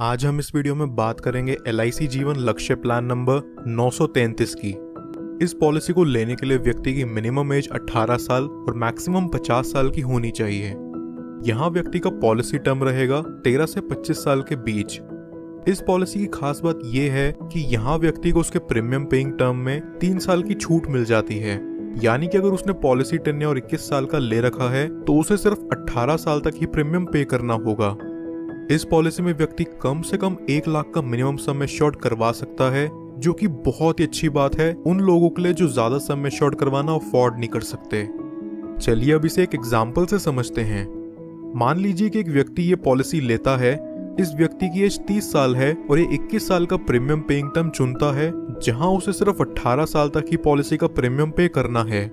आज हम इस वीडियो में बात करेंगे LIC जीवन लक्ष्य प्लान नंबर 933 की। इस पॉलिसी को लेने के लिए व्यक्ति की मिनिमम एज 18 साल और मैक्सिमम 50 साल की होनी चाहिए। यहाँ व्यक्ति का पॉलिसी टर्म रहेगा 13 से 25 साल के बीच। इस पॉलिसी की खास बात यह है कि यहाँ व्यक्ति को उसके प्रीमियम पेइंग टर्म में 3 साल की छूट मिल जाती है। यानी कि अगर उसने पॉलिसी टेन्योर 21 साल का ले रखा है तो उसे सिर्फ 18 साल तक ही प्रीमियम पे करना होगा। इस पॉलिसी में व्यक्ति कम से कम 1 लाख का मिनिमम सम एश्योर्ड करवा सकता है, जो कि बहुत ही अच्छी बात है उन लोगों के लिए जो ज्यादा सम एश्योर्ड करवाना अफोर्ड नहीं कर सकते। चलिए अब इसे एक एग्जाम्पल से समझते हैं। मान लीजिए कि एक व्यक्ति ये पॉलिसी लेता है। इस व्यक्ति की एज 30 साल है और ये 21 साल का प्रीमियम पेइंग टर्म चुनता है, जहां उसे सिर्फ 18 साल तक ही पॉलिसी का प्रीमियम पे करना है।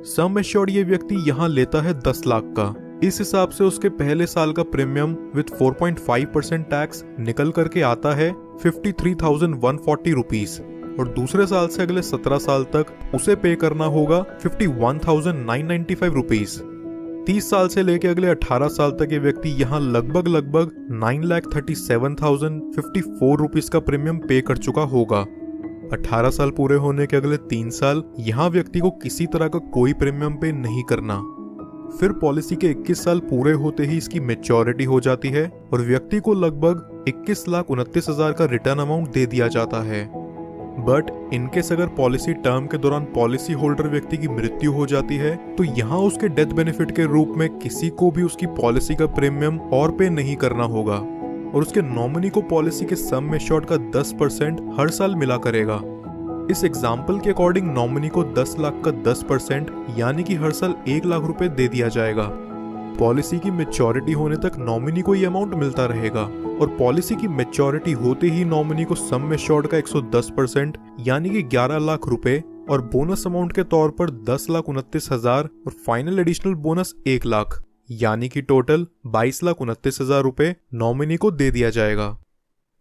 सम एश्योर्ड ये व्यक्ति यहाँ लेता है 10 लाख का। इस हिसाब से उसके पहले साल का प्रीमियम विद 4.5% टैक्स निकल करके आता है 53,140 रुपीज और दूसरे साल से अगले 17 साल तक उसे पे करना होगा 51,995 रुपीज। 30 साल से लेके अगले 18 साल तक ये व्यक्ति यहाँ लगभग 9,37,054 रुपीज का प्रीमियम पे कर चुका होगा। 18 साल पूरे होने के अगले 3 साल यहाँ व्यक्ति को किसी तरह का कोई प्रीमियम पे नहीं करना। फिर पॉलिसी के 21 साल पूरे होते ही इसकी मैच्योरिटी हो जाती है और व्यक्ति को लगभग 21,29,000 का रिटर्न अमाउंट दे दिया जाता है। बट इनकेस अगर पॉलिसी टर्म के दौरान पॉलिसी होल्डर व्यक्ति की मृत्यु हो जाती है तो यहाँ उसके डेथ बेनिफिट के रूप में किसी को भी उसकी पॉलिसी का प्रीमियम और पे नहीं करना होगा और उसके नॉमिनी को पॉलिसी के सम एश्योर्ड का 10% हर साल मिला करेगा। इस एग्जाम्पल के अकॉर्डिंग नॉमिनी को 10 लाख का 10% यानी कि हर साल 1 लाख रुपए दे दिया जाएगा। पॉलिसी की मैच्योरिटी होने तक नॉमिनी को ये अमाउंट मिलता रहेगा और पॉलिसी की मैच्योरिटी होते ही नॉमिनी को सम एश्योर्ड का 110% यानी कि 11 लाख रुपए और बोनस अमाउंट के तौर पर 10,29,000 और फाइनल एडिशनल बोनस 1 लाख यानी कि टोटल 22,29,000 रुपए नॉमिनी को दे दिया जाएगा।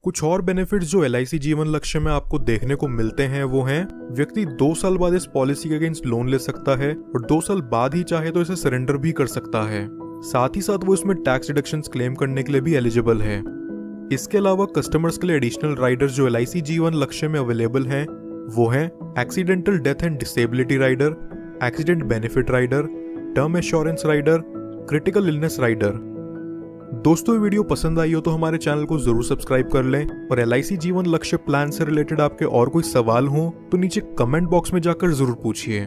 कुछ और बेनिफिट्स जो LIC जीवन लक्ष्य में आपको देखने को मिलते हैं वो हैं, व्यक्ति 2 साल बाद इस पॉलिसी के अगेंस्ट लोन ले सकता है और 2 साल बाद ही चाहे तो इसे सरेंडर भी कर सकता है। साथ ही साथ वो इसमें टैक्स डिडक्शंस क्लेम करने के लिए भी एलिजिबल है। इसके अलावा कस्टमर्स के लिए एडिशनल राइडर्स जो LIC जीवन लक्ष्य में अवेलेबल हैं वो हैं accidental death and disability rider, accident benefit rider, term assurance rider, critical illness rider. दोस्तों ये वीडियो पसंद आई हो तो हमारे चैनल को जरूर सब्सक्राइब कर लें और LIC जीवन लक्ष्य प्लान से रिलेटेड आपके और कोई सवाल हो तो नीचे कमेंट बॉक्स में जाकर जरूर पूछिए।